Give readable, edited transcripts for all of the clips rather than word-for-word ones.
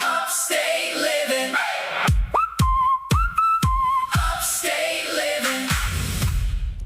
Upstate Living. Upstate Living.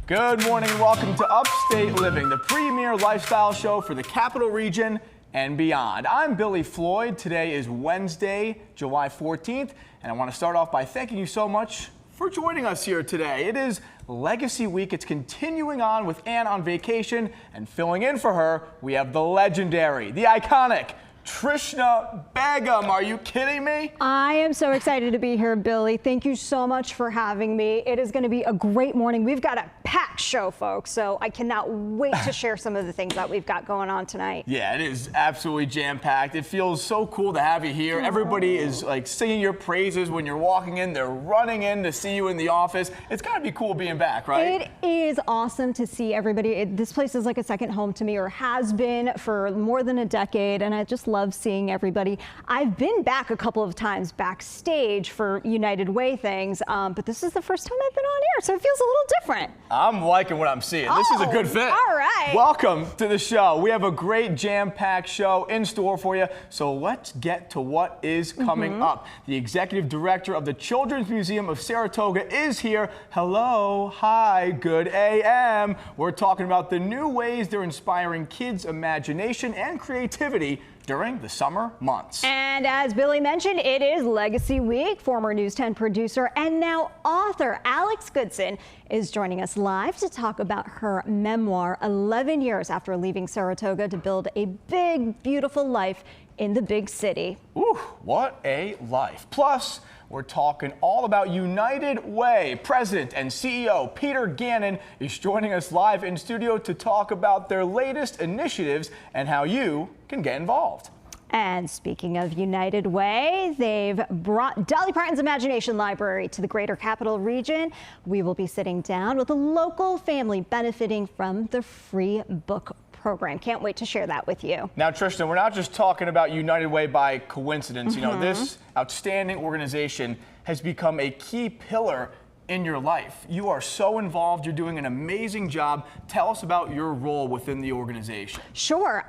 Good morning and welcome to Upstate Living, the premier lifestyle show for the Capital Region and beyond. I'm Billy Floyd. Today is Wednesday, July 14th, and I want to start off by thanking you so much for joining us here today. It is Legacy Week. It's continuing on with Ann on vacation, and filling in for her, we have the legendary, the iconic Trishna Begum. Are you kidding me? I am so excited to be here, Billy. Thank you so much for having me. It is going to be a great morning. We've got a packed show, folks, so I cannot wait to share some of the things that we've got going on tonight. Yeah, it is absolutely jam-packed. It feels so cool to have you here. Everybody is like singing your praises when you're walking in. They're running in to see you in the office. It's got to be cool being back, right? It is awesome to see everybody. This place is like a second home to me, or has been for more than a decade, and I just love seeing everybody. I've been back a couple of times backstage for United Way things, but this is the first time I've been on air, so it feels a little different. I'm liking what I'm seeing. This is a good fit. All right. Welcome to the show. We have a great jam-packed show in store for you, so let's get to what is coming up. The executive director of the Children's Museum of Saratoga is here. Hello, hi, good AM. We're talking about the new ways they're inspiring kids' imagination and creativity during the summer months. And as Billy mentioned, it is Legacy Week. Former News 10 producer and now author Alex Goodson is joining us live to talk about her memoir, 11 years after leaving Saratoga to build a big, beautiful life in the big city. Ooh, what a life. Plus, we're talking all about United Way. President and CEO Peter Gannon is joining us live in studio to talk about their latest initiatives and how you can get involved. And speaking of United Way, they've brought Dolly Parton's Imagination Library to the Greater Capital Region. We will be sitting down with a local family benefiting from the free book program. Can't wait to share that with you. Now, Trishna, we're not just talking about United Way by coincidence. You know, this outstanding organization has become a key pillar in your life. You are so involved. You're doing an amazing job. Tell us about your role within the organization. Sure.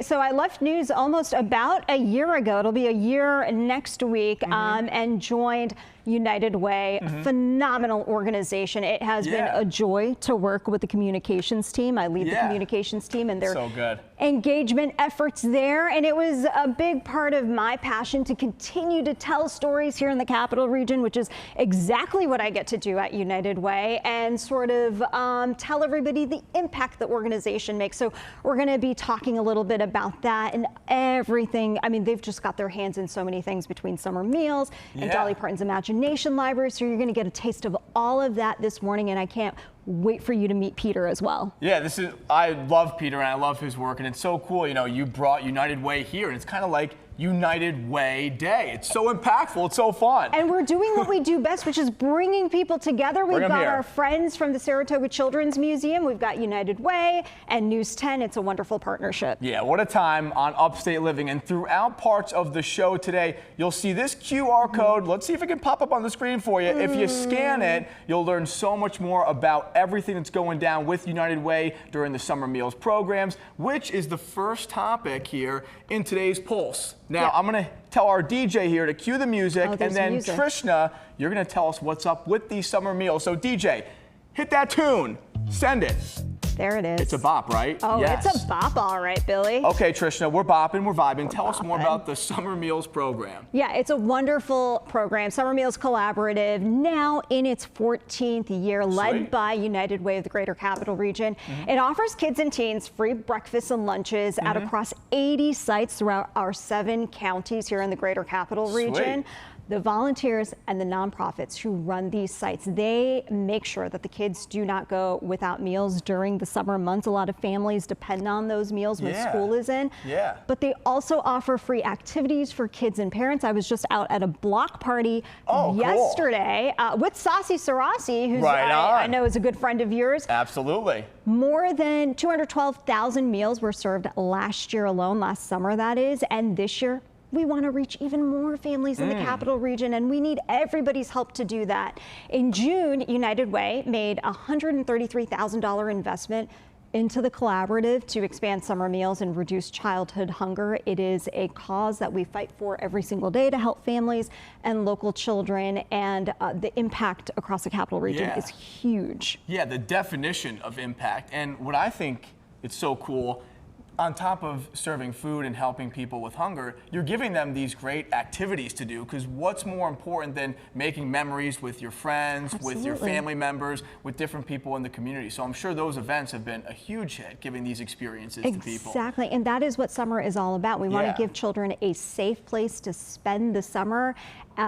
So I left News almost about a year ago. It'll be a year next week, and joined United Way, a phenomenal organization. It has been a joy to work with the communications team. I lead the communications team and their engagement efforts there. And it was a big part of my passion to continue to tell stories here in the Capital Region, which is exactly what I get to do at United Way, and sort of tell everybody the impact the organization makes. So we're going to be talking a little bit about that and everything. I mean, they've just got their hands in so many things between summer meals and Dolly Parton's Imagination Library. So you're going to get a taste of all of that this morning, and I can't wait for you to meet Peter as well. Yeah, I love Peter and I love his work, and it's so cool. You know, you brought United Way here, and it's kind of like United Way Day. It's so impactful. It's so fun. And we're doing what we do best, which is bringing people together. We've got our friends from the Saratoga Children's Museum. We've got United Way and News 10. It's a wonderful partnership. Yeah, what a time on Upstate Living. And throughout parts of the show today, you'll see this QR code. Let's see if it can pop up on the screen for you. If you scan it, you'll learn so much more about everything that's going down with United Way during the summer meals programs, which is the first topic here in today's Pulse. Now, I'm going to tell our DJ here to cue the music, and then Trishna, you're going to tell us what's up with these summer meals. So DJ, hit that tune. Send it. There it is. It's a bop, right? Oh, yes. It's a bop, all right, Billy. Okay, Trishna, we're bopping, we're vibing. Tell us more about the Summer Meals program. Yeah, it's a wonderful program. Summer Meals Collaborative, now in its 14th year, led by United Way of the Greater Capital Region. It offers kids and teens free breakfasts and lunches at across 80 sites throughout our 7 counties here in the Greater Capital Region. The volunteers and the nonprofits who run these sites, they make sure that the kids do not go without meals during the summer months. A lot of families depend on those meals when school is in. But they also offer free activities for kids and parents. I was just out at a block party yesterday with Saucy Sarasi, who's I know is a good friend of yours. Absolutely. More than 212,000 meals were served last year alone, last summer that is, and this year we want to reach even more families in the Capital Region, and we need everybody's help to do that. In June, United Way made a $133,000 investment into the collaborative to expand summer meals and reduce childhood hunger. It is a cause that we fight for every single day to help families and local children, and the impact across the capital region is huge. Yeah, the definition of impact. And what I think it's so cool, on top of serving food and helping people with hunger, you're giving them these great activities to do, because what's more important than making memories with your friends, with your family members, with different people in the community? So I'm sure those events have been a huge hit, giving these experiences to people. Exactly, and that is what summer is all about. We want to give children a safe place to spend the summer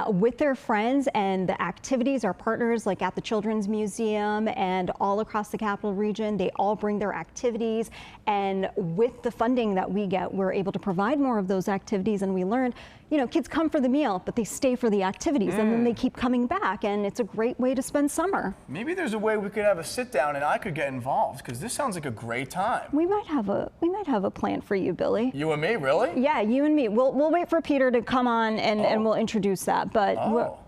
with their friends, and the activities, our partners like at the Children's Museum and all across the capital region, they all bring their activities, and with the funding that we get, we're able to provide more of those activities. And we learned, you know, kids come for the meal, but they stay for the activities, and then they keep coming back, and it's a great way to spend summer. Maybe there's a way we could have a sit down and I could get involved, because this sounds like a great time. We might have a plan for you, Billy. You and me, really? Yeah, you and me. We'll wait for Peter to come on, and we'll introduce that. But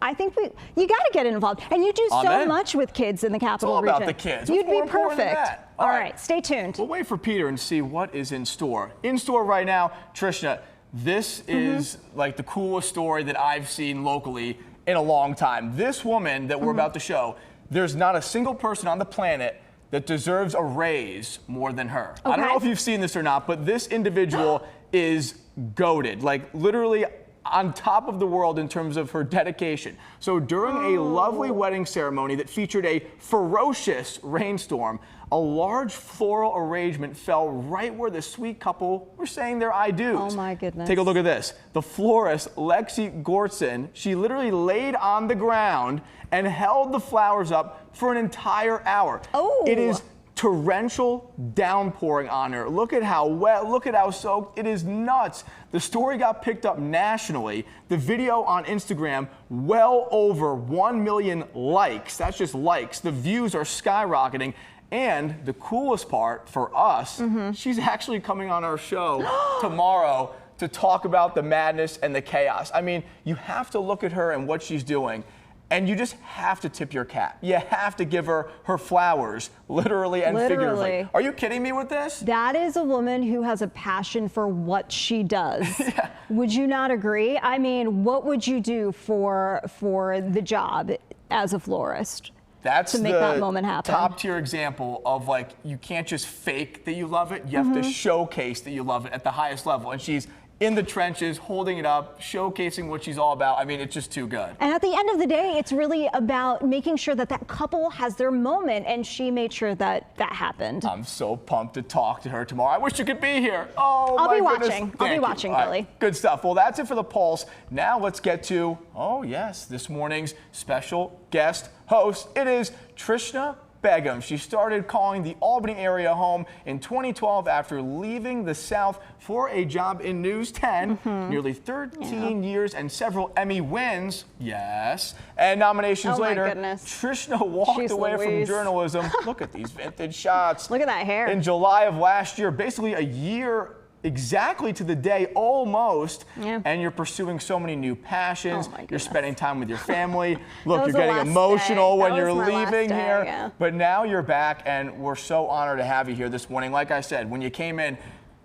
I think you got to get involved, and you do so much with kids in the capital region. It's all about the kids. You'd be What's more important than perfect. that? All right, stay tuned. We'll wait for Peter and see what is in store. In store right now, Trishna, this is like the coolest story that I've seen locally in a long time. This woman that we're about to show, there's not a single person on the planet that deserves a raise more than her. I don't know if you've seen this or not, but this individual is goated, like literally on top of the world in terms of her dedication. So during a lovely wedding ceremony that featured a ferocious rainstorm, a large floral arrangement fell right where the sweet couple were saying their I do's. Oh my goodness. Take a look at this. The florist, Lexi Gortson, she literally laid on the ground and held the flowers up for an entire hour. Oh. It is torrential downpouring on her. Look at how wet, look at how soaked. It is nuts. The story got picked up nationally. The video on Instagram, well over 1 million likes. That's just likes. The views are skyrocketing. And the coolest part for us, she's actually coming on our show tomorrow to talk about the madness and the chaos. I mean, you have to look at her and what she's doing, and you just have to tip your cap. You have to give her her flowers, literally and figuratively. Are you kidding me with this? That is a woman who has a passion for what she does. Would you not agree? I mean, what would you do for the job as a florist? That's to make that moment happen. Top tier example of, like, you can't just fake that you love it. You have to showcase that you love it at the highest level. And she's in the trenches, holding it up, showcasing what she's all about. I mean, it's just too good. And at the end of the day, it's really about making sure that that couple has their moment, and she made sure that that happened. I'm so pumped to talk to her tomorrow. I wish you could be here. Oh, I'll my be goodness. watching. I'll be watching, All right, Billy. good stuff. Well, that's it for the Pulse. Now let's get to, oh yes, this morning's special guest host. It is Trishna Begum. She started calling the Albany area home in 2012 after leaving the South for a job in News 10. Nearly 13 years and several Emmy wins, yes, and nominations later. Trishna walked away from journalism. Look at these vintage shots. Look at that hair. In July of last year, basically a year exactly to the day almost, and you're pursuing so many new passions. You're spending time with your family. Look, you're getting emotional when you're leaving here. But now you're back, and we're so honored to have you here this morning. Like I said, when you came in,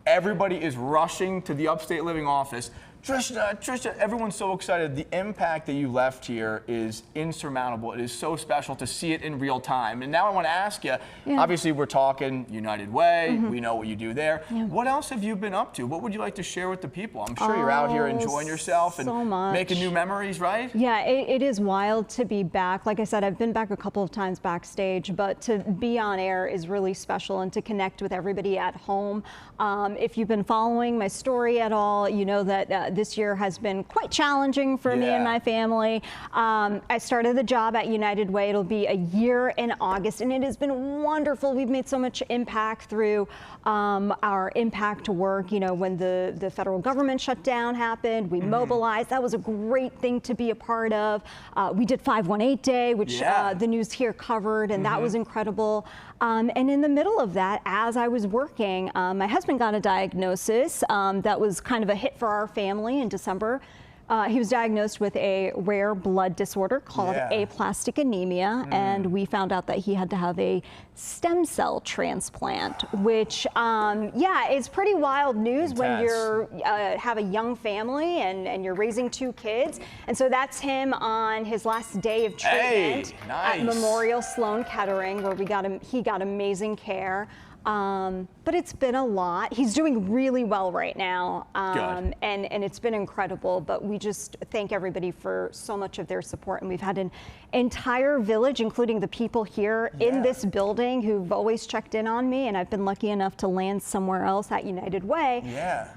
everybody is rushing to the Upstate Living office. Trishna, everyone's so excited. The impact that you left here is insurmountable. It is so special to see it in real time. And now I want to ask you, obviously we're talking United Way, we know what you do there. What else have you been up to? What would you like to share with the people? I'm sure you're out here enjoying yourself and making new memories, right? Yeah, it is wild to be back. Like I said, I've been back a couple of times backstage, but to be on air is really special, and to connect with everybody at home. If you've been following my story at all, you know that this year has been quite challenging for me and my family. I started the job at United Way. It'll be a year in August, and it has been wonderful. We've made so much impact through our impact work. You know, when the federal government shutdown happened, we mobilized. That was a great thing to be a part of. We did 518 Day, which the news here covered, and that was incredible. And in the middle of that, as I was working, my husband got a diagnosis that was kind of a hit for our family in December. He was diagnosed with a rare blood disorder called aplastic anemia, and we found out that he had to have a stem cell transplant, which, is pretty wild news when you're have a young family and you're raising 2 kids. And so that's him on his last day of treatment at Memorial Sloan Kettering, where he got amazing care. But it's been a lot. He's doing really well right now, and it's been incredible. But we just thank everybody for so much of their support. And we've had an entire village, including the people here in this building, who've always checked in on me. And I've been lucky enough to land somewhere else at United Way.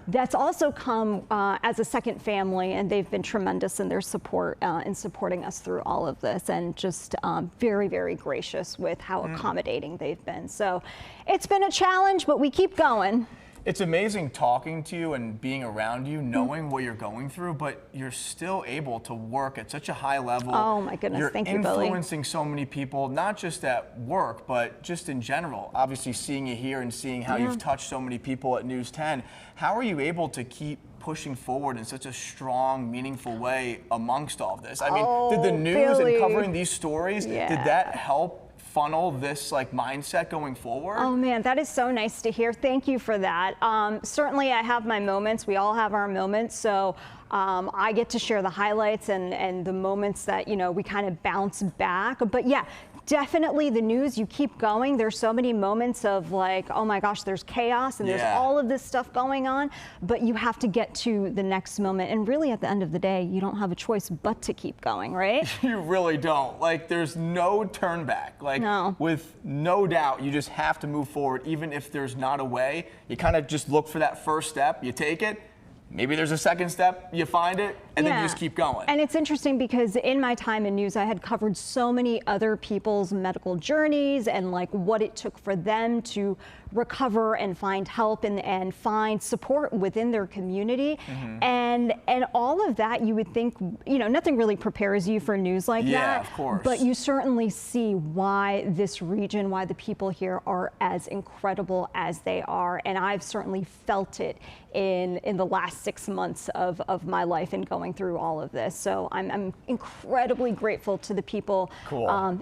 That's also come as a second family, and they've been tremendous in their support in supporting us through all of this, and just very, very gracious with how accommodating they've been. So it's been a challenge, but we keep going. It's amazing talking to you and being around you, knowing what you're going through, but you're still able to work at such a high level. Oh my goodness, thank you, Billy. You're influencing so many people, not just at work, but just in general. Obviously, seeing you here and seeing how you've touched so many people at News 10, how are you able to keep pushing forward in such a strong, meaningful way amongst all this? I mean, did the news and covering these stories, did that help funnel this mindset going forward? Oh man, that is so nice to hear. Thank you for that. Certainly I have my moments. We all have our moments. So I get to share the highlights and the moments that, we kind of bounce back. But yeah, definitely the news, you keep going. There's so many moments of oh my gosh, there's chaos and there's all of this stuff going on, but you have to get to the next moment. And really at the end of the day, you don't have a choice but to keep going, right? You really don't. There's no turn back. No. With no doubt, you just have to move forward. Even if there's not a way, you kind of just look for that first step, you take it. Maybe there's a second step, you find it, and then you just keep going. And it's interesting because in my time in news, I had covered so many other people's medical journeys and what it took for them to recover and find help and find support within their community. And all of that, you would think, nothing really prepares you for news like that. Yeah, of course. But you certainly see why this region, why the people here are as incredible as they are. And I've certainly felt it in the last 6 months of my life and going through all of this. So I'm incredibly grateful to the people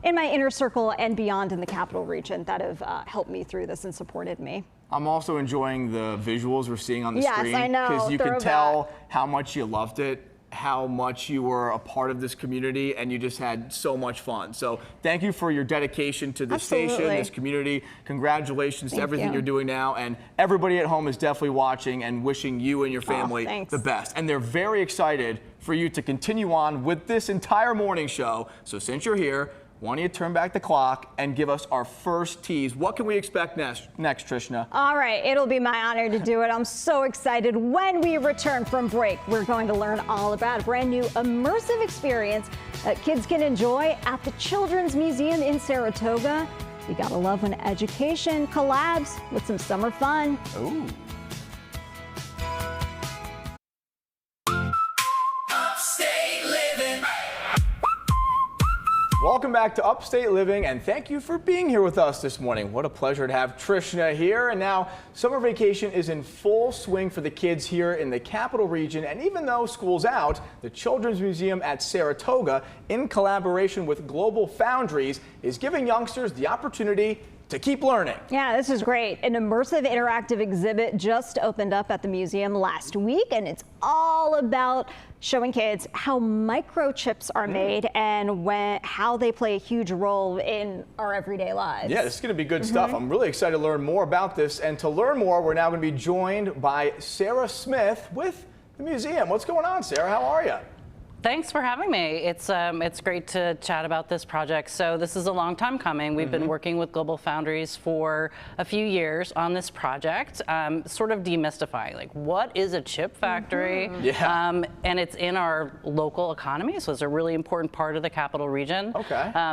in my inner circle and beyond in the capital region that have helped me through this and supported me. I'm also enjoying the visuals we're seeing on the screen. Yes, I know. Because you can tell how much you loved it, how much you were a part of this community, and you just had so much fun. So thank you for your dedication to this station, this community. Congratulations to everything you're doing now. And everybody at home is definitely watching and wishing you and your family the best. And they're very excited for you to continue on with this entire morning show. So since you're here, why don't you turn back the clock and give us our first tease? What can we expect next, Trishna? All right, it'll be my honor to do it. I'm so excited. When we return from break, we're going to learn all about a brand new immersive experience that kids can enjoy at the Children's Museum in Saratoga. You gotta love when education collabs with some summer fun. Ooh. Upstate Living. Welcome back to Upstate Living, and thank you for being here with us this morning. What a pleasure to have Trishna here. And now summer vacation is in full swing for the kids here in the capital region. And even though school's out, the Children's Museum at Saratoga, in collaboration with Global Foundries, is giving youngsters the opportunity to keep learning. Yeah, this is great. An immersive interactive exhibit just opened up at the museum last week, and it's all about showing kids how microchips are made and how they play a huge role in our everyday lives. Yeah, this is going to be good stuff. I'm really excited to learn more about this. And to learn more, we're now going to be joined by Sarah Smith with the museum. What's going on, Sarah? How are you? Thanks for having me. It's great to chat about this project. So this is a long time coming. We've been working with Global Foundries for a few years on this project, sort of demystifying, what is a chip factory? And it's in our local economy, so it's a really important part of the capital region.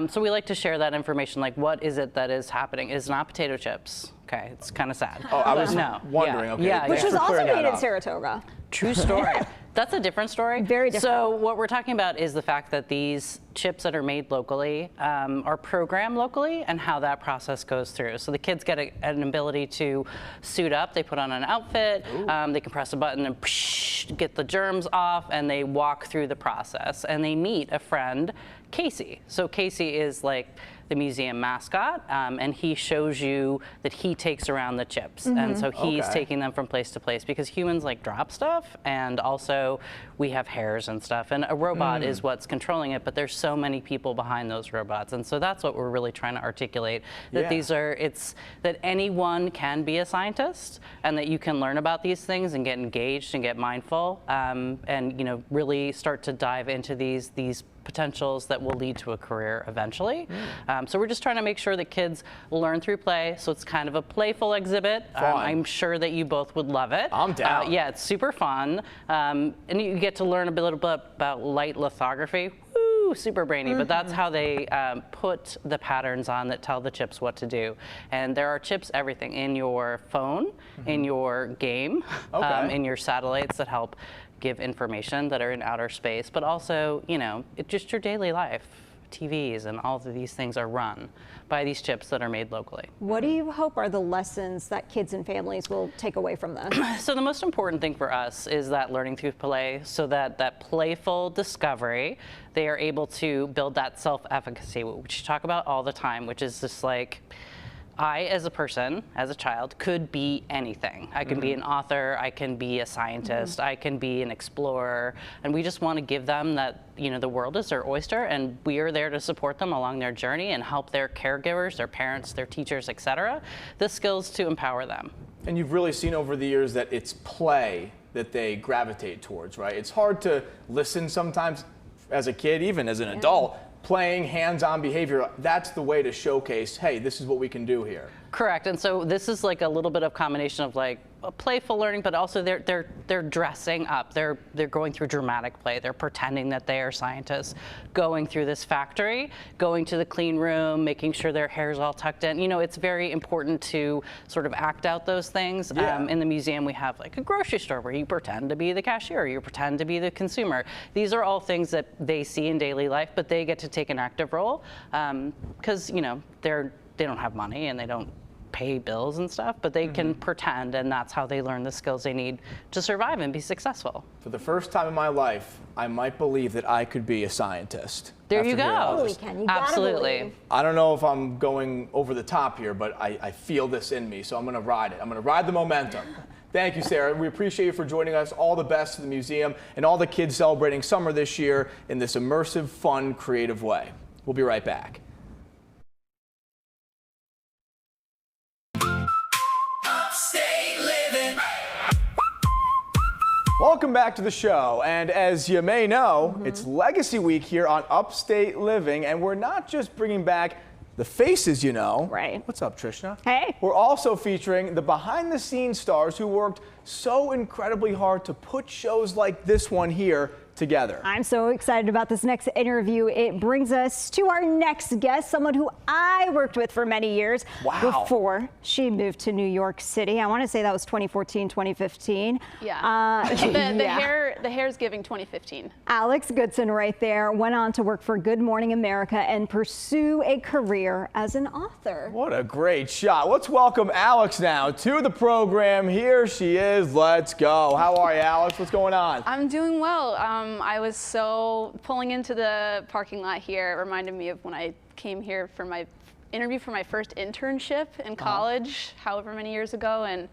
So we like to share that information, what is it that is happening? It's not potato chips. Okay, it's kind of sad. Oh, I was wondering. Okay, which was also made in Saratoga. True story. That's a different story. Very different. So what we're talking about is the fact that these chips that are made locally are programmed locally and how that process goes through. So the kids get an ability to suit up. They put on an outfit. They can press a button and get the germs off, and they walk through the process, and they meet a friend, Casey. So Casey is like the museum mascot, and he shows you that he takes around the chips. And so he's taking them from place to place, because humans like drop stuff, and also we have hairs and stuff, and a robot is what's controlling it, but there's so many people behind those robots. And so that's what we're really trying to articulate, that that anyone can be a scientist, and that you can learn about these things and get engaged and get mindful, and really start to dive into these potentials that will lead to a career eventually. So we're just trying to make sure that kids learn through play. So it's kind of a playful exhibit. I'm sure that you both would love it. I'm down. Yeah, it's super fun. And you get to learn a little bit about light lithography. Woo, super brainy, but that's how they put the patterns on that tell the chips what to do. And there are chips, everything, in your phone, in your game, in your satellites that help give information that are in outer space, but also, it's just your daily life. TVs and all of these things are run by these chips that are made locally. What do you hope are the lessons that kids and families will take away from this? So the most important thing for us is that learning through play, so that playful discovery, they are able to build that self-efficacy, which you talk about all the time, which is just like, I, as a person, as a child, could be anything. I can be an author, I can be a scientist, I can be an explorer, and we just want to give them that, the world is their oyster, and we are there to support them along their journey and help their caregivers, their parents, their teachers, etc., the skills to empower them. And you've really seen over the years that it's play that they gravitate towards, right? It's hard to listen sometimes as a kid, even as an adult. Playing hands-on behavior, that's the way to showcase, hey, this is what we can do here. Correct, and so this is like a little bit of combination of like a playful learning, but also they're dressing up. They're going through dramatic play. They're pretending that they are scientists, going through this factory, going to the clean room, making sure their hair's all tucked in. It's very important to sort of act out those things. In the museum, we have like a grocery store where you pretend to be the cashier, you pretend to be the consumer. These are all things that they see in daily life, but they get to take an active role because they don't have money and they don't pay bills and stuff, but they can pretend, and that's how they learn the skills they need to survive and be successful. For the first time in my life, I might believe that I could be a scientist. There you go. You Absolutely. I don't know if I'm going over the top here, but I feel this in me, so I'm going to ride it. I'm going to ride the momentum. Thank you, Sarah. We appreciate you for joining us. All the best to the museum and all the kids celebrating summer this year in this immersive, fun, creative way. We'll be right back. Upstate Living. Welcome back to the show, and as you may know, it's Legacy Week here on Upstate Living, and we're not just bringing back the faces, Right. What's up, Trishna? Hey. We're also featuring the behind-the-scenes stars who worked so incredibly hard to put shows like this one here together. I'm so excited about this next interview. It brings us to our next guest, someone who I worked with for many years before she moved to New York City. I want to say that was 2014, 2015. Yeah. The hair's giving 2015. Alex Goodson right there went on to work for Good Morning America and pursue a career as an author. What a great shot. Let's welcome Alex now to the program. Here she is. Let's go. How are you, Alex? What's going on? I'm doing well. I was pulling into the parking lot here. It reminded me of when I came here for my interview for my first internship in college, however many years ago, and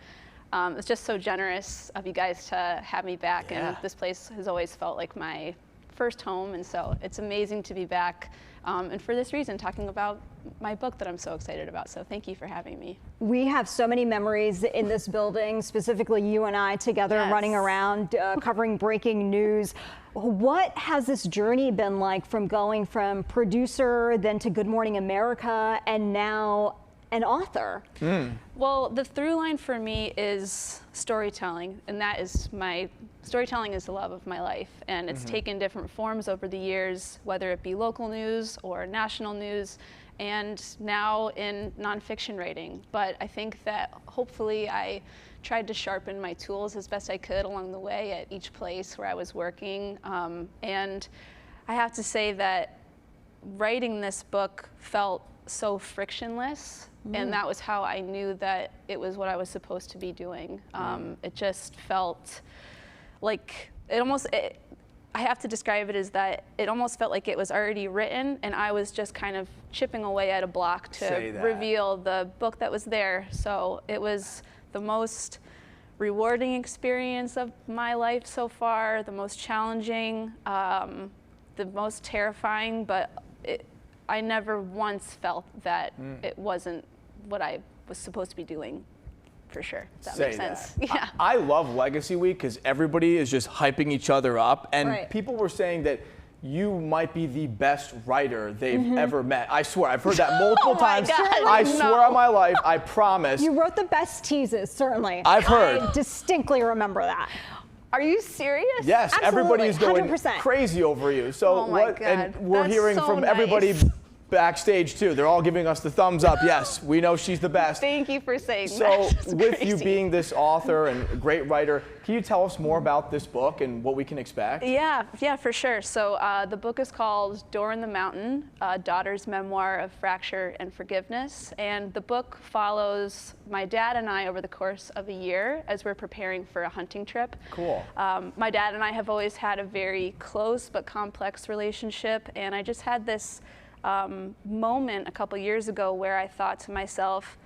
it's just so generous of you guys to have me back. And this place has always felt like my first home, and so it's amazing to be back. And for this reason, talking about my book that I'm so excited about. So thank you for having me. We have so many memories in this building, specifically you and I together running around, covering breaking news. What has this journey been like, from going from producer, then to Good Morning America, and now an author? Well, the through line for me is storytelling, and that is storytelling is the love of my life, and it's taken different forms over the years, whether it be local news or national news, and now in nonfiction writing. But I think that hopefully I tried to sharpen my tools as best I could along the way at each place where I was working. And I have to say that writing this book felt so frictionless, and that was how I knew that it was what I was supposed to be doing. It just felt like I have to describe it as that it almost felt like it was already written and I was just kind of chipping away at a block to reveal the book that was there. So it was the most rewarding experience of my life so far, the most challenging, the most terrifying, but I never once felt that it wasn't what I was supposed to be doing. For sure. That makes sense. Yeah. I love Legacy Week because everybody is just hyping each other up, and people were saying that you might be the best writer they've ever met. I swear, I've heard that multiple times. God, I swear on my life, I promise. You wrote the best teases, certainly. I've heard. I distinctly remember that. Are you serious? Yes, Absolutely, everybody is going 100%. crazy over you. So Oh my God, and we're that's hearing so from nice. everybody backstage too. They're all giving us the thumbs up. Yes, we know she's the best. Thank you for saying So that. That's with you crazy. being this author and a great writer, can you tell us more about this book and what we can expect? Yeah, for sure. So the book is called Door in the Mountain, Daughter's Memoir of Fracture and Forgiveness. And the book follows my dad and I over the course of a year as we're preparing for a hunting trip. Cool. My dad and I have always had a very close but complex relationship. And I just had this moment a couple years ago where I thought to myself,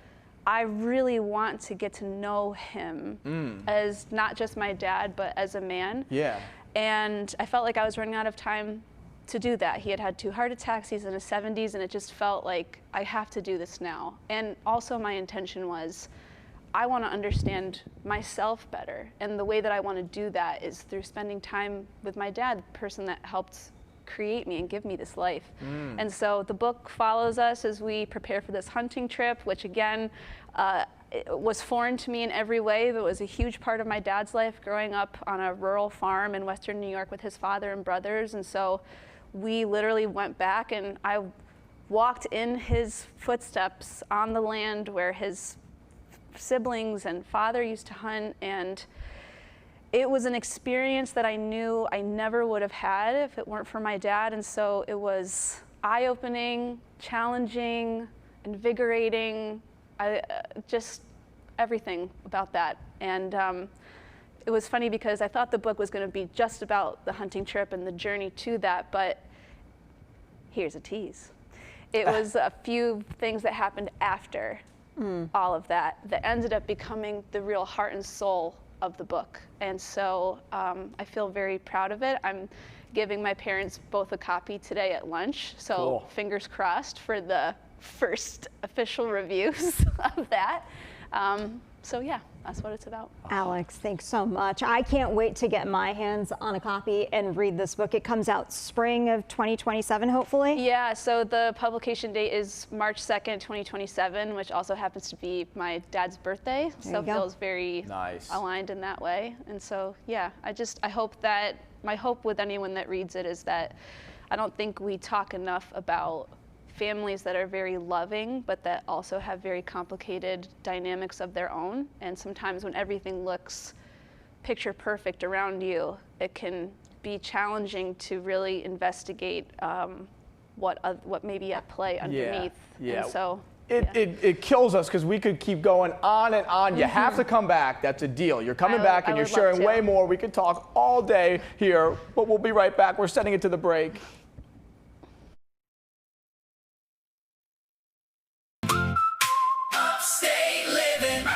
I really want to get to know him as not just my dad, but as a man. Yeah. And I felt like I was running out of time to do that. He had had 2 heart attacks, he's in his 70s, and it just felt like I have to do this now. And also my intention was, I want to understand myself better. And the way that I want to do that is through spending time with my dad, the person that helped create me and give me this life. And so the book follows us as we prepare for this hunting trip, which again, it was foreign to me in every way, but it was a huge part of my dad's life growing up on a rural farm in Western New York with his father and brothers. And so we literally went back and I walked in his footsteps on the land where his siblings and father used to hunt, and it was an experience that I knew I never would have had if it weren't for my dad. And so it was eye-opening, challenging, invigorating, just everything about that. And it was funny because I thought the book was going to be just about the hunting trip and the journey to that, but here's a tease. It was a few things that happened after all of that that ended up becoming the real heart and soul of the book. And so I feel very proud of it. I'm giving my parents both a copy today at lunch. So Cool. Fingers crossed for the first official reviews of that. So yeah, that's what it's about. Alex, thanks so much. I can't wait to get my hands on a copy and read this book. It comes out spring of 2027, hopefully. Yeah, so the publication date is March 2nd, 2027, which also happens to be my dad's birthday. So it feels very aligned in that way. And so, yeah, I hope that, my hope with anyone that reads it is that I don't think we talk enough about families that are very loving, but that also have very complicated dynamics of their own. And sometimes when everything looks picture perfect around you, it can be challenging to really investigate what may be at play underneath. Yeah. And so it kills us because we could keep going on and on. You have to come back. That's a deal. You're coming back and you're sharing way more. We could talk all day here, but we'll be right back. We're sending it to the break. Upstate Living.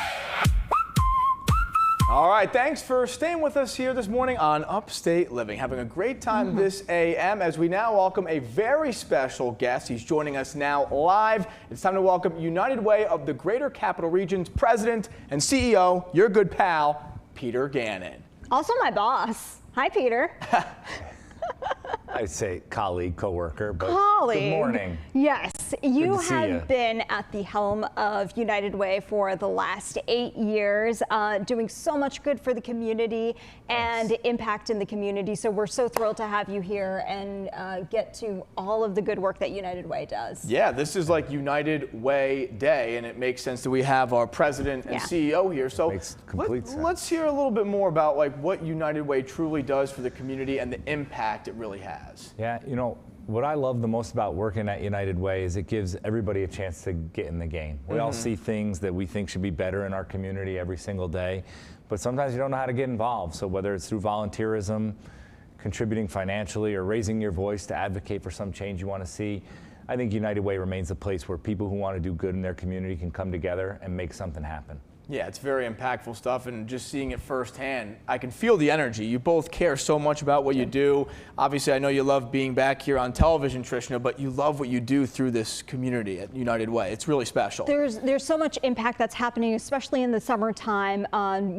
All right, thanks for staying with us here this morning on Upstate Living. Having a great time this AM as we now welcome a very special guest. He's joining us now live. It's time to welcome United Way of the Greater Capital Region's President and CEO, your good pal, Peter Gannon. Also my boss. Hi, Peter. I say colleague, coworker, but Colleague. good morning. Yes, you Good to see have you. been at the helm of United Way for the last 8 years, doing so much good for the community and impact in the community. So we're so thrilled to have you here and get to all of the good work that United Way does. Yeah, this is like United Way Day, and it makes sense that we have our president and CEO here. So Makes complete sense. let's hear a little bit more about like what United Way truly does for the community and the impact it really has. Yeah, you know, what I love the most about working at United Way is it gives everybody a chance to get in the game. We all see things that we think should be better in our community every single day, but sometimes you don't know how to get involved. So whether it's through volunteerism, contributing financially, or raising your voice to advocate for some change you want to see, I think United Way remains a place where people who want to do good in their community can come together and make something happen. Yeah, it's very impactful stuff, and just seeing it firsthand, I can feel the energy. You both care so much about what you do. Obviously, I know you love being back here on television, Trishna, but you love what you do through this community at United Way. It's really special. There's so much impact that's happening, especially in the summertime.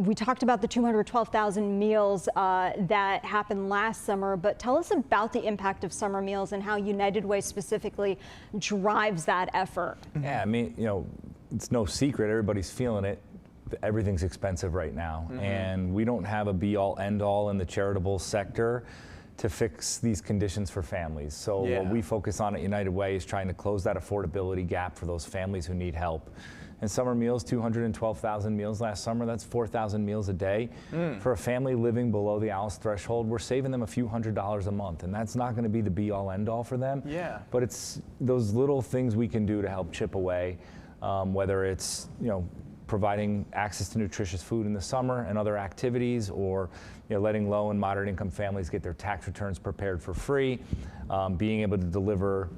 We talked about the 212,000 meals that happened last summer, but tell us about the impact of summer meals and how United Way specifically drives that effort. Yeah, I mean, you know, it's no secret, everybody's feeling it. Everything's expensive right now, and we don't have a be-all, end-all in the charitable sector to fix these conditions for families. So what we focus on at United Way is trying to close that affordability gap for those families who need help. And summer meals, 212,000 meals last summer, that's 4,000 meals a day. For a family living below the ALICE threshold, we're saving them a few $100s a month, and that's not going to be the be-all, end-all for them. But it's those little things we can do to help chip away, whether it's, you know, providing access to nutritious food in the summer and other activities, or letting low and moderate income families get their tax returns prepared for free, being able to deliver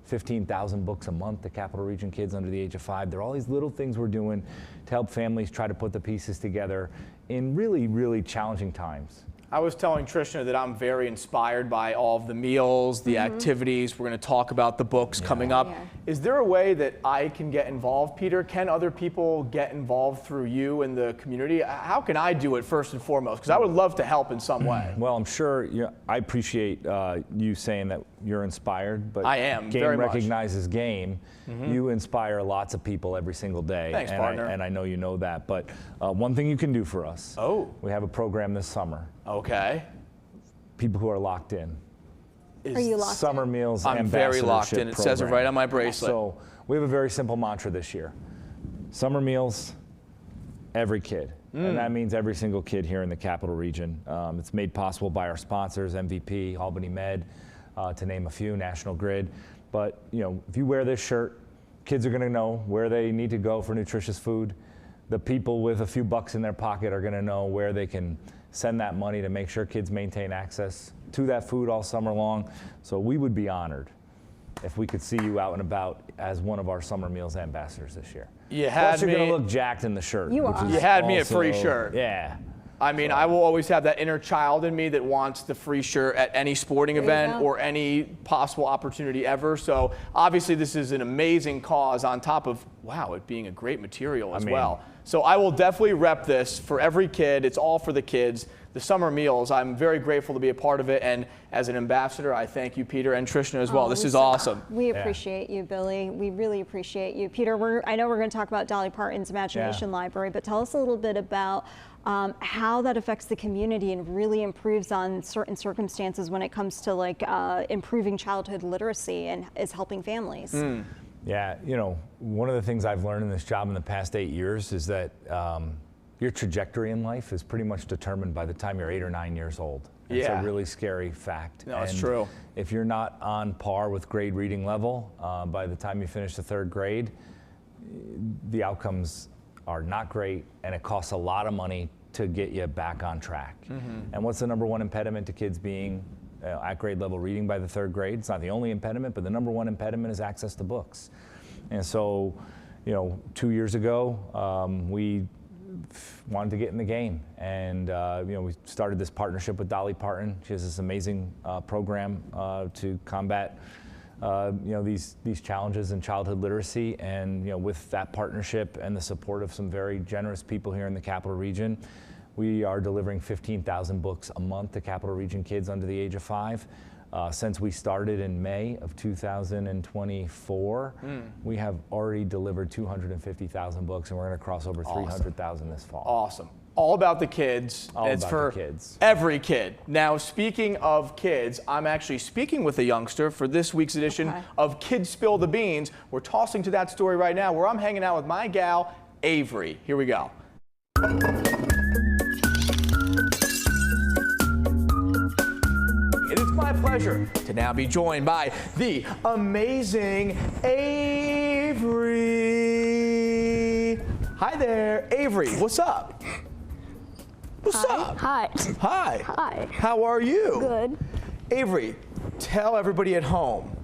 15,000 books a month to Capital Region kids under the age of 5. There are all these little things we're doing to help families try to put the pieces together in really, really challenging times. I was telling Trishna that I'm very inspired by all of the meals, the activities. We're going to talk about the books coming up. Is there a way that I can get involved, Peter? Can other people get involved through you in the community? How can I do it first and foremost? Because I would love to help in some way. Well, I'm sure I appreciate you saying that you're inspired, but I am, game very much. recognizes game. You inspire lots of people every single day. Thanks, partner. And I know you know that. But one thing you can do for us, we have a program this summer. Okay. People who are locked in. Are you locked Summer in? Meals I'm very locked in. It says it right on my bracelet. So we have a very simple mantra this year. Summer meals, every kid. And that means every single kid here in the Capital Region. It's made possible by our sponsors, MVP, Albany Med, to name a few, National Grid. But if you wear this shirt, kids are going to know where they need to go for nutritious food. The people with a few bucks in their pocket are going to know where they can send that money to make sure kids maintain access to that food all summer long. So we would be honored if we could see you out and about as one of our Summer Meals ambassadors this year. You had Plus, you're me. going to look jacked in the shirt. You are. You had me a free shirt. Yeah. I mean, I will always have that inner child in me that wants the free shirt at any sporting event or any possible opportunity ever. So obviously this is an amazing cause on top of, wow, it being a great material as well. So I will definitely rep this for every kid. It's all for the kids. The summer meals, I'm very grateful to be a part of it. And as an ambassador, I thank you, Peter, and Trishna as well. This is awesome. We appreciate you, Billy. We really appreciate you. Peter, I know we're going to talk about Dolly Parton's Imagination Library, but tell us a little bit about how that affects the community and really improves on certain circumstances when it comes to improving childhood literacy and is helping families. Yeah, one of the things I've learned in this job in the past 8 years is that your trajectory in life is pretty much determined by the time you're 8 or 9 years old. It's a really scary fact. No, it's true. If you're not on par with grade reading level by the time you finish the 3rd grade, the outcomes are not great, and it costs a lot of money to get you back on track. And what's the #1 impediment to kids being at grade level reading by the 3rd grade? It's not the only impediment, but the #1 impediment is access to books. And so, 2 years ago, we wanted to get in the game, and we started this partnership with Dolly Parton. She has this amazing program to combat these challenges in childhood literacy, and with that partnership and the support of some very generous people here in the Capital Region, we are delivering 15,000 books a month to Capital Region kids under the age of 5. Since we started in May of 2024, we have already delivered 250,000 books, and we're going to cross over 300,000 this fall. Awesome. All about the kids. It's for every kid. Now, speaking of kids, I'm actually speaking with a youngster for this week's edition of Kids Spill the Beans. We're tossing to that story right now where I'm hanging out with my gal, Avery. Here we go. It is my pleasure to now be joined by the amazing Avery. Hi there, Avery. What's up? What's up? Hi. Hi. Hi. How are you? Good. Avery, tell everybody at home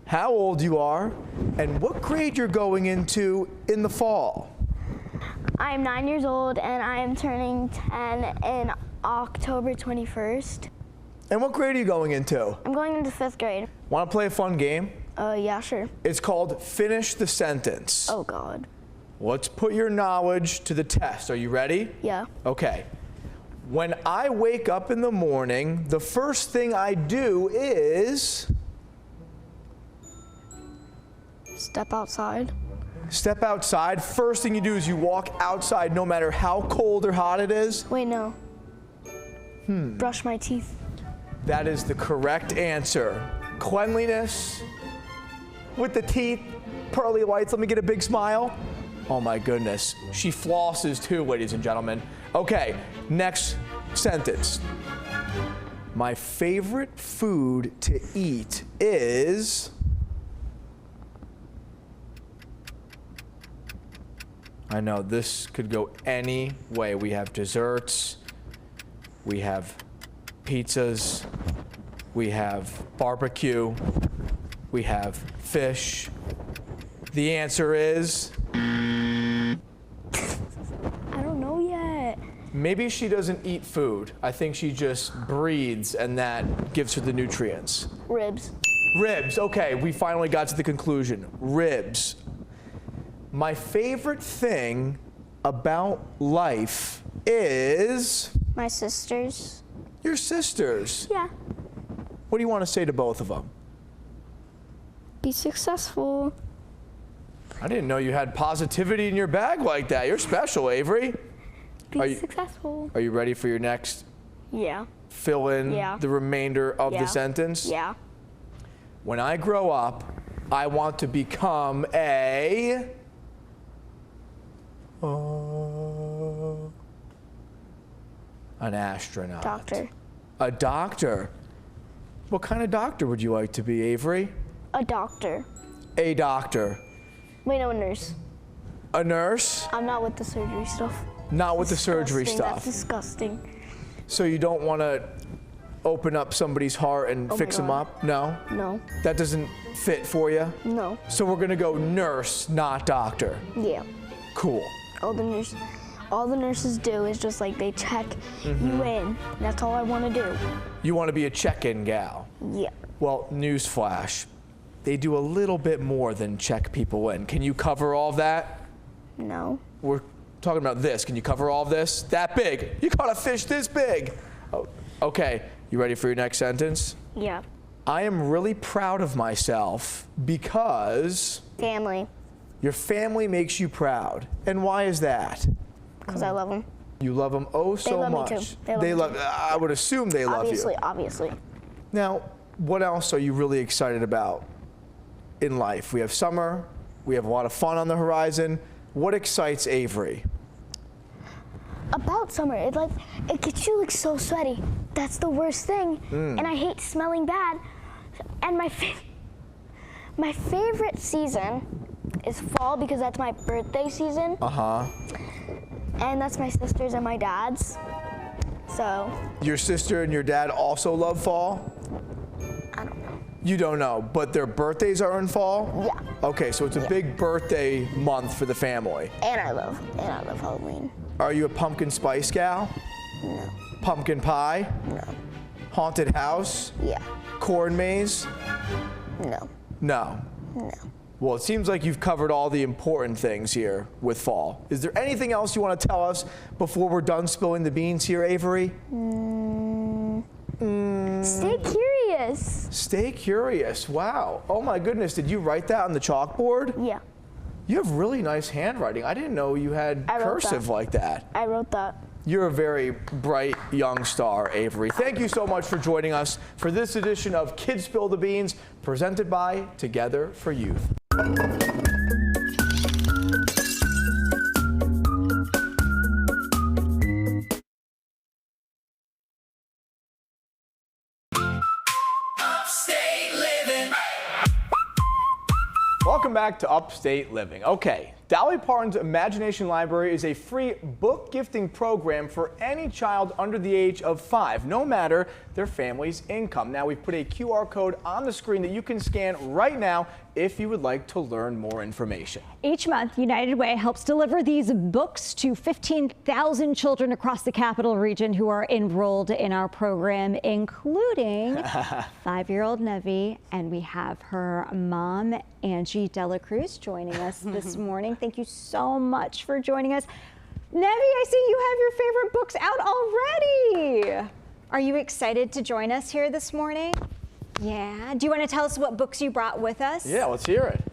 how old you are and what grade you're going into in the fall. I am 9 years old and I am turning 10 in October 21st. And what grade are you going into? I'm going into 5th grade. Want to play a fun game? Yeah, sure. It's called Finish the Sentence. Oh, God. Let's put your knowledge to the test. Are you ready? Yeah. Okay. When I wake up in the morning, the first thing I do is Step outside. step outside. First thing you do is you walk outside no matter how cold or hot it is. Wait, no. Brush my teeth. That is the correct answer. Cleanliness with the teeth, pearly whites. Let me get a big smile. Oh my goodness. She flosses too, ladies and gentlemen. Okay, next sentence. My favorite food to eat is... I know this could go any way. We have desserts, we have pizzas, we have barbecue, we have fish. The answer is... I don't know yet. Maybe she doesn't eat food. I think she just breathes and that gives her the nutrients. Ribs. Ribs, okay, we finally got to the conclusion. Ribs. My favorite thing about life is... My sisters. Your sisters. Yeah. What do you want to say to both of them? Be successful. I didn't know you had positivity in your bag like that. You're special, Avery. Be successful. Are you ready for your next Yeah. fill in the remainder of the sentence? Yeah. When I grow up, I want to become a... an astronaut. Doctor. A doctor. What kind of doctor would you like to be, Avery? A doctor. A doctor. Wait, no, a nurse. A nurse? I'm not with the surgery stuff. Not with the surgery Disgusting. stuff. That's disgusting. So you don't want to open up somebody's heart and fix them God. up? No? No. That doesn't fit for you? No. So we're going to go nurse, not doctor. Yeah. Cool. All the nurses do is just like they check you in. That's all I want to do. You want to be a check-in gal? Yeah. Well, newsflash. They do a little bit more than check people in. Can you cover all of that? No. We're talking about this. Can you cover all of this? That big. You caught a fish this big. Oh, okay. You ready for your next sentence? Yeah. I am really proud of myself because Family. your family makes you proud. And why is that? Because I love them. You love them oh so love me much. too. They love me too. I would assume they love you. Obviously. Now, what else are you really excited about in life? We have summer. We have a lot of fun on the horizon. What excites Avery? About summer, it gets you like so sweaty. That's the worst thing. And I hate smelling bad. And my favorite season is fall because that's my birthday season. And that's my sister's and my dad's. So. Your sister and your dad also love fall? I don't know. You don't know, but their birthdays are in fall? Yeah. Okay, so it's a big birthday month for the family. And I love Halloween. Are you a pumpkin spice gal? No. Pumpkin pie? No. Haunted house? Yeah. Corn maze? No. No. No. Well, it seems like you've covered all the important things here with fall. Is there anything else you want to tell us before we're done spilling the beans here, Avery? Stay curious. Stay curious. Wow. Oh my goodness. Did you write that on the chalkboard? Yeah. You have really nice handwriting. I didn't know you had I wrote cursive that. like that. I wrote that. You're a very bright young star, Avery. Thank you so much for joining us for this edition of Kids Spill the Beans, presented by Together for Youth. Upstate Living. Welcome back to Upstate Living. Okay, Dolly Parton's Imagination Library is a free book gifting program for any child under the age of 5, no matter their family's income. Now, we've put a QR code on the screen that you can scan right now if you would like to learn more information. Each month, United Way helps deliver these books to 15,000 children across the capital region who are enrolled in our program, including 5-year-old Nevi, and we have her mom, Angie Dela Cruz, joining us this morning. Thank you so much for joining us. Nevi, I see you have your favorite books out already. Are you excited to join us here this morning? Yeah. Do you want to tell us what books you brought with us? Yeah, let's hear it.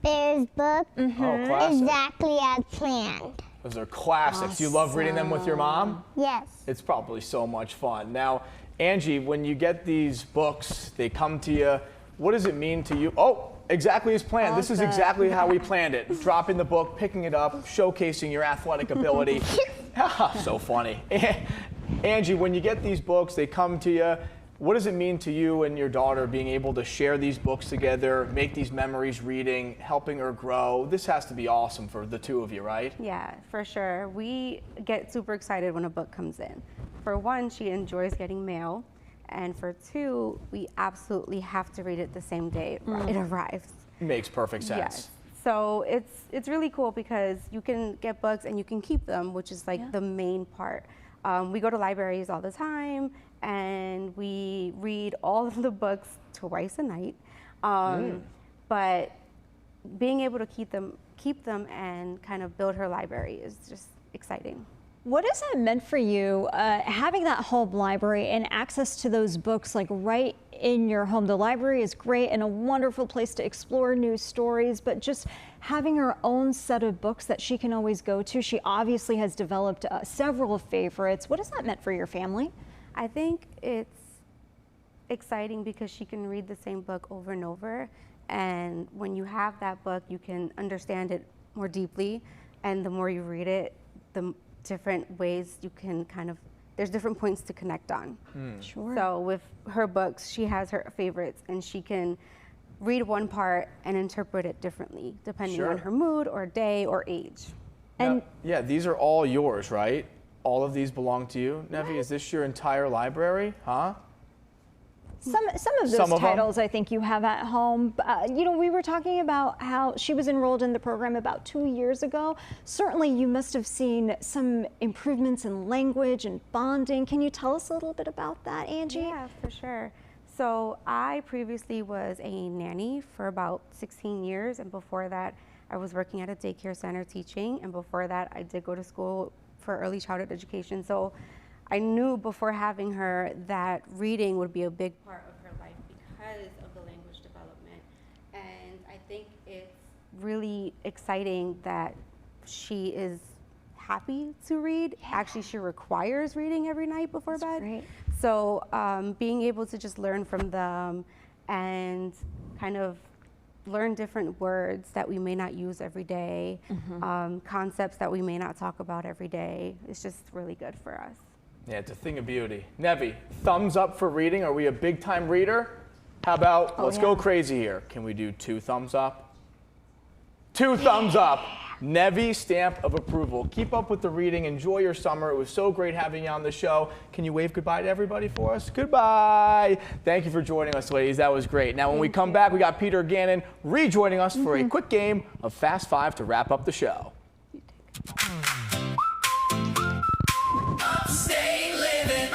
There's books Oh, classic. exactly as planned. Those are classics. You love reading them with your mom? Yes. It's probably so much fun. Now, Angie, when you get these books, they come to you. What does it mean to you? Oh, exactly as planned. This is exactly how we planned it. Dropping the book, picking it up, showcasing your athletic ability. So funny. Angie, when you get these books, they come to you. What does it mean to you and your daughter being able to share these books together, make these memories reading, helping her grow? This has to be awesome for the two of you, right? Yeah, for sure. We get super excited when a book comes in. For one, she enjoys getting mail. And for two, we absolutely have to read it the same day it arrives. Makes perfect sense. Yes. So it's really cool because you can get books and you can keep them, which is like the main part. We go to libraries all the time and we read all of the books twice a night. But being able to keep them and kind of build her library is just exciting. What has that meant for you, having that home library and access to those books like right in your home? The library is great and a wonderful place to explore new stories, but just having her own set of books that she can always go to. She obviously has developed several favorites. What has that meant for your family? I think it's exciting because she can read the same book over and over. And when you have that book, you can understand it more deeply. And the more you read it, the different ways you can there's different points to connect on. Sure. So with her books, she has her favorites and she can read one part and interpret it differently depending on her mood or day or age. And yeah, these are all yours, right? All of these belong to you. Nevi, is this your entire library, huh? some of those titles I think you have at home. You know, we were talking about how she was enrolled in the program about 2 years ago. Certainly you must have seen some improvements in language and bonding. Can you tell us a little bit about that, Angie? Yeah, for sure. So I previously was a nanny for about 16 years, and before that I was working at a daycare center teaching, and before that I did go to school for early childhood education. So I knew before having her that reading would be a big part of her life because of the language development. And I think it's really exciting that she is happy to read. Yeah. Actually, she requires reading every night before bed. Great. So being able to just learn from them and kind of learn different words that we may not use every day, concepts that we may not talk about every day, it's just really good for us. Yeah, it's a thing of beauty. Nevi, thumbs up for reading. Are we a big time reader? How about, let's go crazy here. Can we do 2 thumbs up? 2 thumbs up. Nevi, stamp of approval. Keep up with the reading. Enjoy your summer. It was so great having you on the show. Can you wave goodbye to everybody for us? Goodbye. Thank you for joining us, ladies. That was great. Now, when we come back, we got Peter Gannon rejoining us for a quick game of Fast 5 to wrap up the show. Upstate living.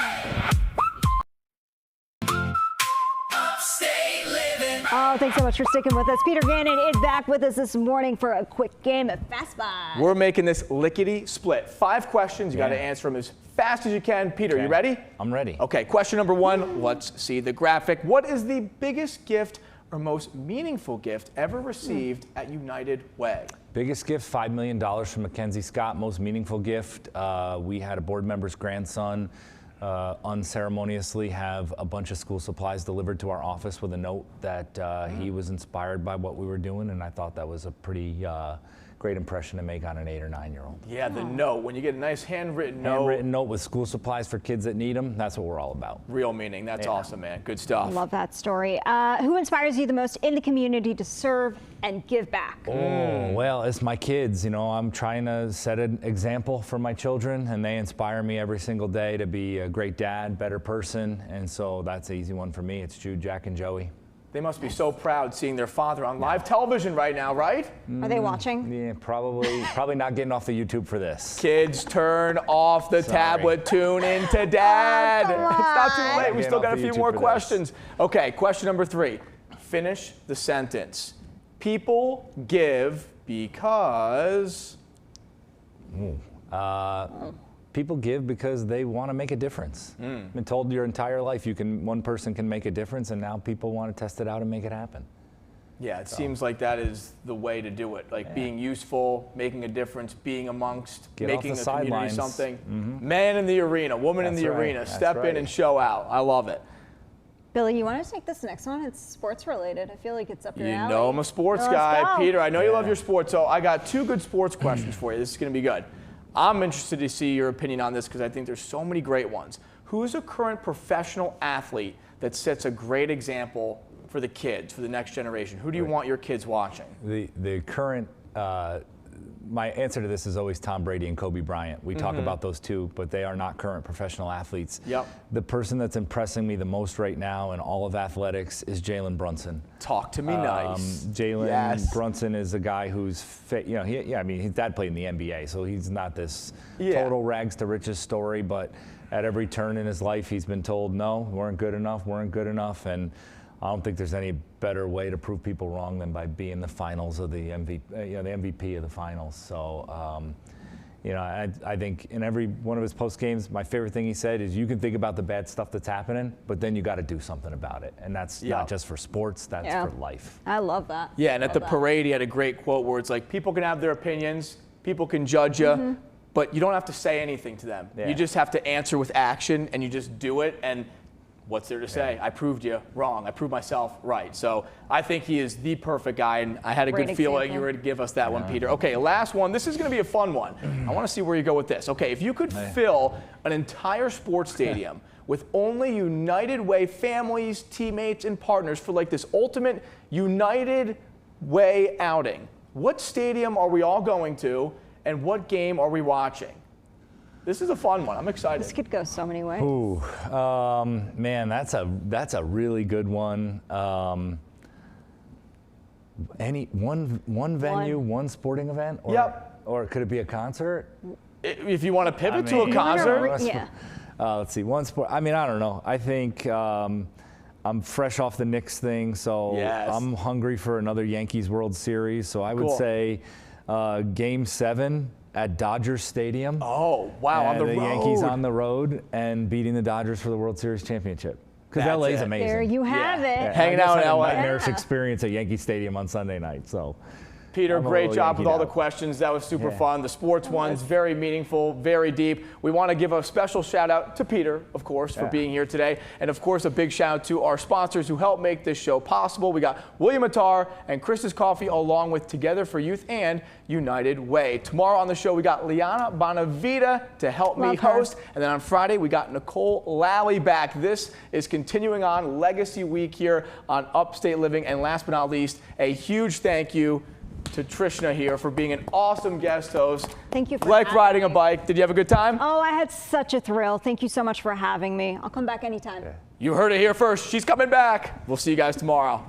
Upstate living. Oh, thanks so much for sticking with us. Peter Gannon is back with us this morning for a quick game of Fast 5. We're making this lickety split. 5 questions. You got to answer them as fast as you can. Peter, you ready? I'm ready. Okay, question number 1. Let's see the graphic. What is the biggest gift or most meaningful gift ever received at United Way? Biggest gift, $5 million from Mackenzie Scott. Most meaningful gift, we had a board member's grandson unceremoniously have a bunch of school supplies delivered to our office with a note that he was inspired by what we were doing, and I thought that was a pretty great impression to make on an 8 or 9-year-old. Yeah, the note. When you get a nice handwritten note. Handwritten note with school supplies for kids that need them, that's what we're all about. Real meaning. That's awesome, man. Good stuff. Love that story. Who inspires you the most in the community to serve and give back? Oh, well, it's my kids. You know, I'm trying to set an example for my children, and they inspire me every single day to be a great dad, better person, and so that's an easy one for me. It's Jude, Jack, and Joey. They must be so proud seeing their father on live television right now, right? Are they watching? Yeah, probably not getting off the YouTube for this. Kids, turn off the tablet, tune in to Dad. Oh, It's not too late. We still got a few more YouTube for questions. Okay, question number 3. Finish the sentence. People give because... People give because they want to make a difference. I've been told your entire life one person can make a difference, and now people want to test it out and make it happen. Yeah, it seems like that is the way to do it. Like being useful, making a difference, being amongst, making the community something. Man in the arena, woman in the arena, step in and show out. I love it. Billy, you want to take this next one? It's sports related. I feel like it's up your alley. You know I'm a sports Let's guy. go. Peter, I know you love your sports, so I got 2 good sports questions for you. This is going to be good. I'm interested to see your opinion on this because I think there's so many great ones. Who is a current professional athlete that sets a great example for the kids, for the next generation? Who do you want your kids watching? The current, my answer to this is always Tom Brady and Kobe Bryant. We talk about those two, but they are not current professional athletes. Yep. The person that's impressing me the most right now in all of athletics is Jalen Brunson. Talk to me nice. Jalen Brunson is a guy who's, his dad played in the NBA, so he's not this total rags to riches story, but at every turn in his life, he's been told, no, weren't good enough, and I don't think there's any better way to prove people wrong than by being the finals of the MVP, the MVP of the finals. So, I think in every one of his post games, my favorite thing he said is, you can think about the bad stuff that's happening, but then you got to do something about it. And that's not just for sports, that's for life. I love that. Yeah, and at the parade, he had a great quote where it's like, people can have their opinions, people can judge you, but you don't have to say anything to them. You just have to answer with action, and you just do it. And what's there to say? I proved you wrong. I proved myself right. So I think he is the perfect guy, and I had a good feeling you were going to give us that one, Peter. Okay, last one. This is going to be a fun one. I want to see where you go with this. Okay, if you could fill an entire sports stadium with only United Way families, teammates, and partners for like this ultimate United Way outing, what stadium are we all going to, and what game are we watching? This is a fun one. I'm excited. This could go so many ways. Ooh, man, that's a really good one. One venue, one sporting event, or or could it be a concert? If you want to pivot to a concert, let's see, one sport. I mean, I don't know. I think I'm fresh off the Knicks thing, so I'm hungry for another Yankees World Series. So I would say Game 7. At Dodgers Stadium. Oh, wow, on the road. The Yankees on the road and beating the Dodgers for the World Series championship. Because LA's amazing. There you have it. Hanging out in LA. Nightmarish experience at Yankee Stadium on Sunday night. So, Peter, great job with all the questions. That was super fun. The sports ones, very meaningful, very deep. We want to give a special shout out to Peter, of course, for being here today. And of course, a big shout out to our sponsors who help make this show possible. We got William Attar and Chris's Coffee, along with Together for Youth and United Way. Tomorrow on the show, we got Liana Bonavita to help me host. And then on Friday, we got Nicole Lally back. This is continuing on Legacy Week here on Upstate Living. And last but not least, a huge thank you to Trishna here for being an awesome guest host. Thank you for like riding a bike. Did you have a good time? Oh, I had such a thrill. Thank you so much for having me. I'll come back anytime. You heard it here first. She's coming back. We'll see you guys tomorrow.